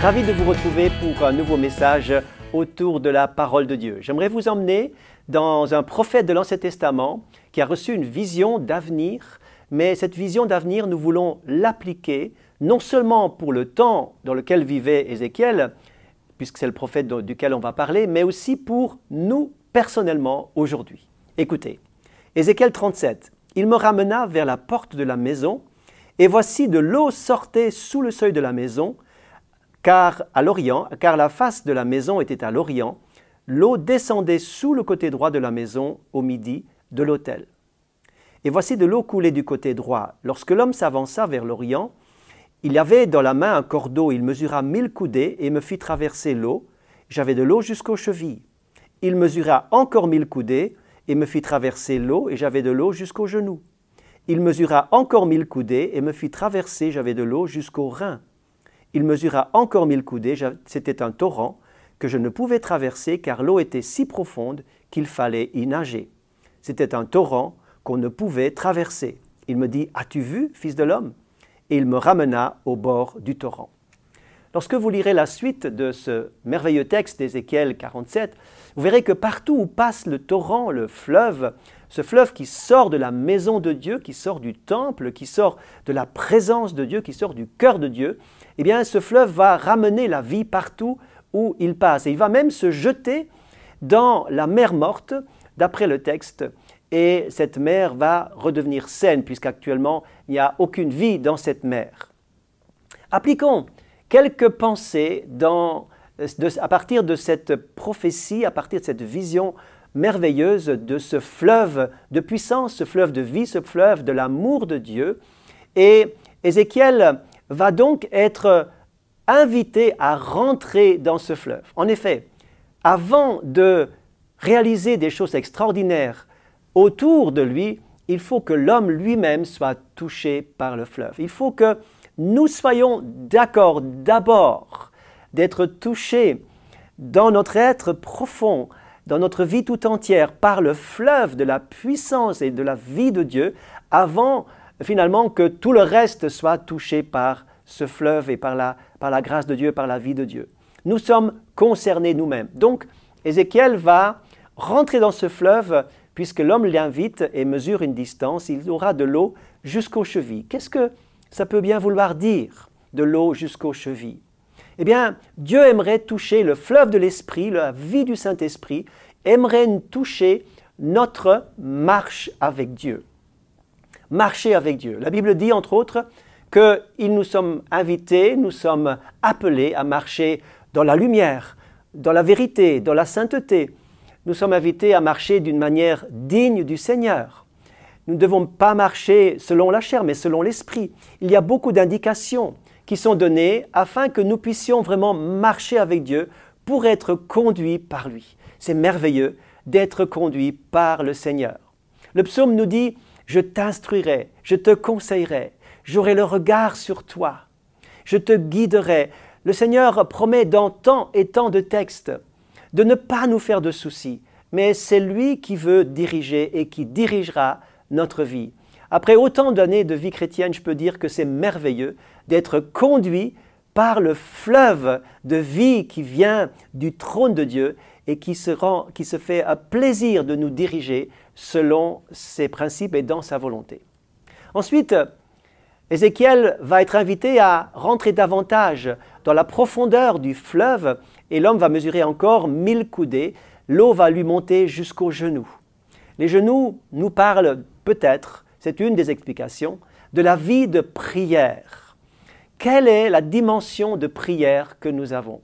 Ravi de vous retrouver pour un nouveau message autour de la parole de Dieu. J'aimerais vous emmener dans un prophète de l'Ancien Testament qui a reçu une vision d'avenir, mais cette vision d'avenir, nous voulons l'appliquer non seulement pour le temps dans lequel vivait Ézéchiel, puisque c'est le prophète duquel on va parler, mais aussi pour nous personnellement aujourd'hui. Écoutez, Ézéchiel 37, « Il me ramena vers la porte de la maison, et voici de l'eau sortait sous le seuil de la maison, car la face de la maison était à l'orient, l'eau descendait sous le côté droit de la maison au midi de l'autel. Et voici de l'eau coulait du côté droit. Lorsque l'homme s'avança vers l'orient, il avait dans la main un cordeau, il mesura 1000 coudées et me fit traverser l'eau. J'avais de l'eau jusqu'aux chevilles. Il mesura encore 1000 coudées et me fit traverser l'eau et j'avais de l'eau jusqu'aux genoux. Il mesura encore 1000 coudées et me fit traverser, j'avais de l'eau jusqu'aux reins. Il mesura encore 1000 coudées, c'était un torrent que je ne pouvais traverser car l'eau était si profonde qu'il fallait y nager. C'était un torrent qu'on ne pouvait traverser. Il me dit, « As-tu vu, fils de l'homme ?» Et il me ramena au bord du torrent. Lorsque vous lirez la suite de ce merveilleux texte d'Ézéchiel 47, vous verrez que partout où passe le torrent, le fleuve, ce fleuve qui sort de la maison de Dieu, qui sort du temple, qui sort de la présence de Dieu, qui sort du cœur de Dieu, eh bien ce fleuve va ramener la vie partout où il passe. Et il va même se jeter dans la mer morte, d'après le texte, et cette mer va redevenir saine, puisqu'actuellement, il n'y a aucune vie dans cette mer. Appliquons quelques pensées à partir de cette prophétie, à partir de cette vision merveilleuse de ce fleuve de puissance, ce fleuve de vie, ce fleuve de l'amour de Dieu. Et Ézéchiel va donc être invité à rentrer dans ce fleuve. En effet, avant de réaliser des choses extraordinaires autour de lui, il faut que l'homme lui-même soit touché par le fleuve. Il faut que nous soyons d'accord d'abord d'être touchés dans notre être profond, dans notre vie tout entière, par le fleuve de la puissance et de la vie de Dieu, avant finalement que tout le reste soit touché par ce fleuve et par la grâce de Dieu, par la vie de Dieu. Nous sommes concernés nous-mêmes. Donc, Ézéchiel va rentrer dans ce fleuve puisque l'homme l'invite et mesure une distance, il aura de l'eau jusqu'aux chevilles. Qu'est-ce que ça peut bien vouloir dire, de l'eau jusqu'aux chevilles? Eh bien, Dieu aimerait toucher le fleuve de l'Esprit, la vie du Saint-Esprit, aimerait toucher notre marche avec Dieu. Marcher avec Dieu. La Bible dit, entre autres, que nous sommes invités, nous sommes appelés à marcher dans la lumière, dans la vérité, dans la sainteté. Nous sommes invités à marcher d'une manière digne du Seigneur. Nous ne devons pas marcher selon la chair, mais selon l'Esprit. Il y a beaucoup d'indications qui sont données afin que nous puissions vraiment marcher avec Dieu pour être conduits par lui. C'est merveilleux d'être conduits par le Seigneur. Le psaume nous dit « Je t'instruirai, je te conseillerai, j'aurai le regard sur toi, je te guiderai ». Le Seigneur promet dans tant et tant de textes de ne pas nous faire de soucis, mais c'est lui qui veut diriger et qui dirigera notre vie. Après autant d'années de vie chrétienne, je peux dire que c'est merveilleux d'être conduit par le fleuve de vie qui vient du trône de Dieu et qui se fait un plaisir de nous diriger selon ses principes et dans sa volonté. Ensuite, Ézéchiel va être invité à rentrer davantage dans la profondeur du fleuve et l'homme va mesurer encore 1000 coudées. L'eau va lui monter jusqu'aux genoux. Les genoux nous parlent peut-être, c'est une des explications, de la vie de prière. Quelle est la dimension de prière que nous avons?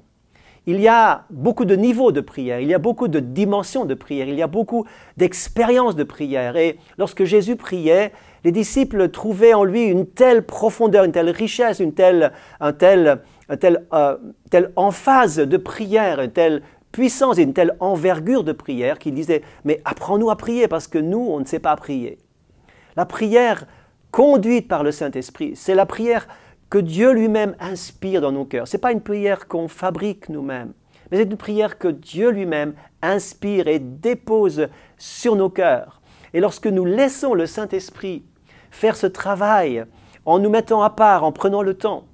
Il y a beaucoup de niveaux de prière, il y a beaucoup de dimensions de prière, il y a beaucoup d'expériences de prière. Et lorsque Jésus priait, les disciples trouvaient en lui une telle profondeur, une telle richesse, une telle emphase de prière, une telle puissance et une telle envergure de prière qu'ils disaient « Mais apprends-nous à prier parce que nous, on ne sait pas prier. » La prière conduite par le Saint-Esprit, c'est la prière que Dieu lui-même inspire dans nos cœurs. Ce n'est pas une prière qu'on fabrique nous-mêmes, mais c'est une prière que Dieu lui-même inspire et dépose sur nos cœurs. Et lorsque nous laissons le Saint-Esprit faire ce travail en nous mettant à part, en prenant le temps,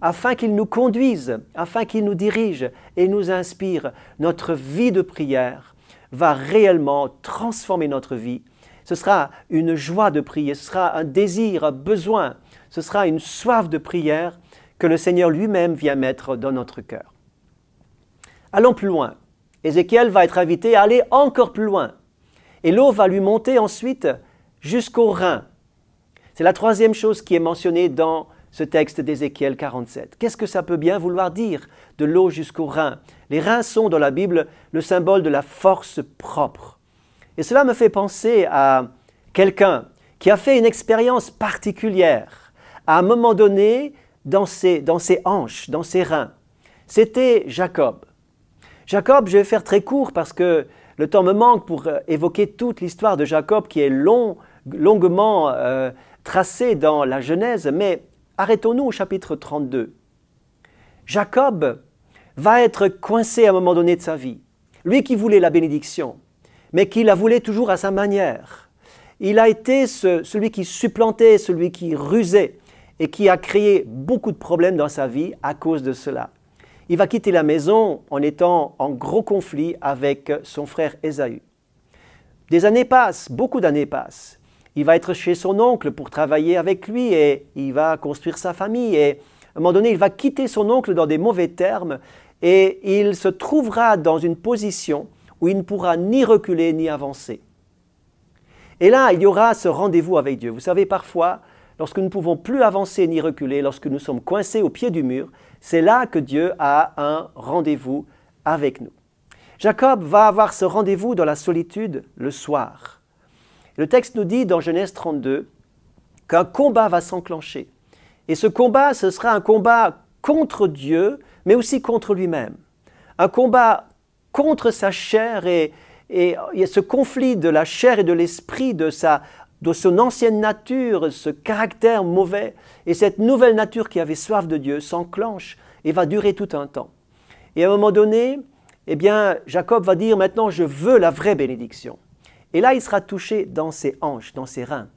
afin qu'il nous conduise, afin qu'il nous dirige et nous inspire. Notre vie de prière va réellement transformer notre vie. Ce sera une joie de prier, ce sera un désir, un besoin, ce sera une soif de prière que le Seigneur lui-même vient mettre dans notre cœur. Allons plus loin. Ézéchiel va être invité à aller encore plus loin. Et l'eau va lui monter ensuite jusqu'aux reins. C'est la troisième chose qui est mentionnée dans ce texte d'Ézéchiel 47. Qu'est-ce que ça peut bien vouloir dire, de l'eau jusqu'aux reins? Les reins sont dans la Bible le symbole de la force propre. Et cela me fait penser à quelqu'un qui a fait une expérience particulière à un moment donné dans ses hanches, dans ses reins. C'était Jacob. Jacob, je vais faire très court parce que le temps me manque pour évoquer toute l'histoire de Jacob qui est longuement tracée dans la Genèse, mais arrêtons-nous au chapitre 32. Jacob va être coincé à un moment donné de sa vie. Lui qui voulait la bénédiction, mais qui la voulait toujours à sa manière. Il a été celui qui supplantait, celui qui rusait et qui a créé beaucoup de problèmes dans sa vie à cause de cela. Il va quitter la maison en étant en gros conflit avec son frère Ésaü. Des années passent, beaucoup d'années passent. Il va être chez son oncle pour travailler avec lui et il va construire sa famille. Et à un moment donné, il va quitter son oncle dans des mauvais termes et il se trouvera dans une position où il ne pourra ni reculer ni avancer. Et là, il y aura ce rendez-vous avec Dieu. Vous savez, parfois, lorsque nous ne pouvons plus avancer ni reculer, lorsque nous sommes coincés au pied du mur, c'est là que Dieu a un rendez-vous avec nous. Jacob va avoir ce rendez-vous dans la solitude le soir. Le texte nous dit dans Genèse 32 qu'un combat va s'enclencher. Et ce combat, ce sera un combat contre Dieu, mais aussi contre lui-même. Un combat contre sa chair et il y a ce conflit de la chair et de l'esprit, de son ancienne nature, ce caractère mauvais. Et cette nouvelle nature qui avait soif de Dieu s'enclenche et va durer tout un temps. Et à un moment donné, eh bien, Jacob va dire maintenant je veux la vraie bénédiction. Et là, il sera touché dans ses hanches, dans ses reins.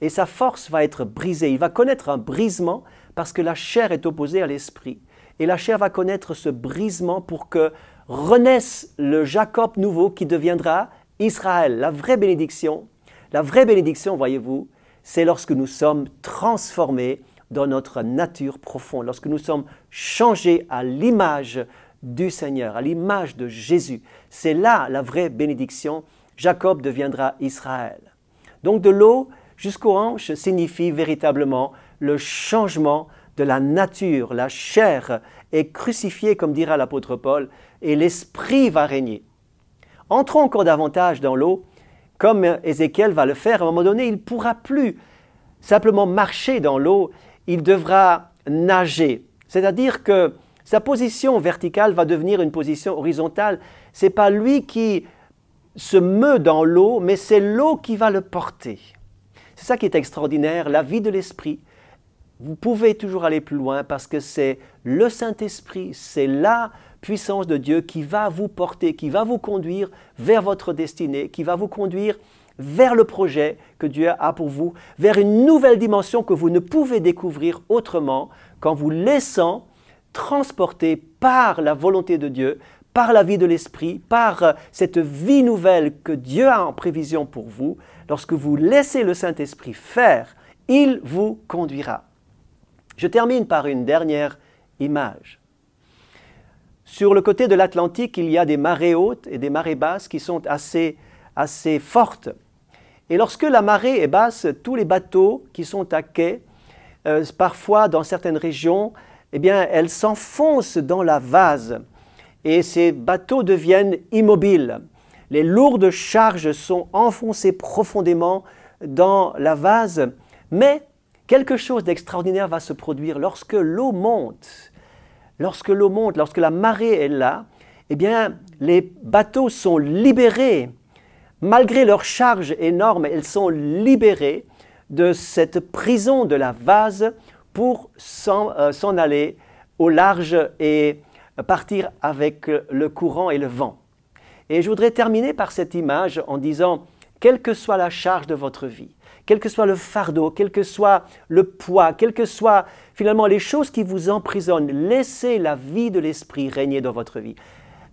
Et sa force va être brisée. Il va connaître un brisement parce que la chair est opposée à l'esprit. Et la chair va connaître ce brisement pour que renaisse le Jacob nouveau qui deviendra Israël. La vraie bénédiction, voyez-vous, c'est lorsque nous sommes transformés dans notre nature profonde, lorsque nous sommes changés à l'image du Seigneur, à l'image de Jésus. C'est là la vraie bénédiction. Jacob deviendra Israël. Donc de l'eau jusqu'aux hanches signifie véritablement le changement de la nature. La chair est crucifiée, comme dira l'apôtre Paul, et l'esprit va régner. Entrons encore davantage dans l'eau, comme Ézéchiel va le faire. À un moment donné, il ne pourra plus simplement marcher dans l'eau, il devra nager. C'est-à-dire que sa position verticale va devenir une position horizontale. Ce n'est pas lui qui se meut dans l'eau, mais c'est l'eau qui va le porter. C'est ça qui est extraordinaire, la vie de l'esprit. Vous pouvez toujours aller plus loin parce que c'est le Saint-Esprit, c'est la puissance de Dieu qui va vous porter, qui va vous conduire vers votre destinée, qui va vous conduire vers le projet que Dieu a pour vous, vers une nouvelle dimension que vous ne pouvez découvrir autrement qu'en vous laissant transporter par la volonté de Dieu, par la vie de l'Esprit, par cette vie nouvelle que Dieu a en prévision pour vous. Lorsque vous laissez le Saint-Esprit faire, il vous conduira. Je termine par une dernière image. Sur le côté de l'Atlantique, il y a des marées hautes et des marées basses qui sont assez fortes. Et lorsque la marée est basse, tous les bateaux qui sont à quai, parfois dans certaines régions, eh bien, elles s'enfoncent dans la vase. Et ces bateaux deviennent immobiles. Les lourdes charges sont enfoncées profondément dans la vase, mais quelque chose d'extraordinaire va se produire lorsque l'eau monte. Lorsque la marée est là, eh bien, les bateaux sont libérés. Malgré leur charge énorme, ils sont libérés de cette prison de la vase pour s'en aller au large et partir avec le courant et le vent. Et je voudrais terminer par cette image en disant, quelle que soit la charge de votre vie, quel que soit le fardeau, quel que soit le poids, quel que soit finalement les choses qui vous emprisonnent, laissez la vie de l'Esprit régner dans votre vie.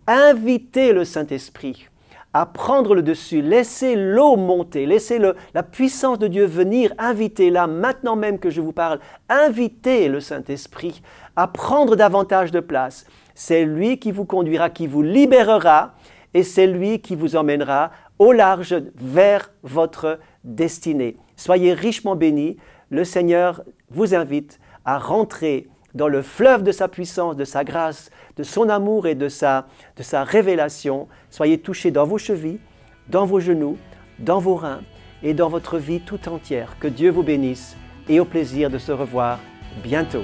Invitez le Saint-Esprit à prendre le dessus, laissez l'eau monter, laissez la puissance de Dieu venir, invitez-la maintenant même que je vous parle, invitez le Saint-Esprit à prendre davantage de place. C'est lui qui vous conduira, qui vous libérera et c'est lui qui vous emmènera au large vers votre destinée. Soyez richement bénis, le Seigneur vous invite à rentrer dans le fleuve de sa puissance, de sa grâce, de son amour et de sa révélation. Soyez touchés dans vos chevilles, dans vos genoux, dans vos reins et dans votre vie tout entière. Que Dieu vous bénisse et au plaisir de se revoir bientôt.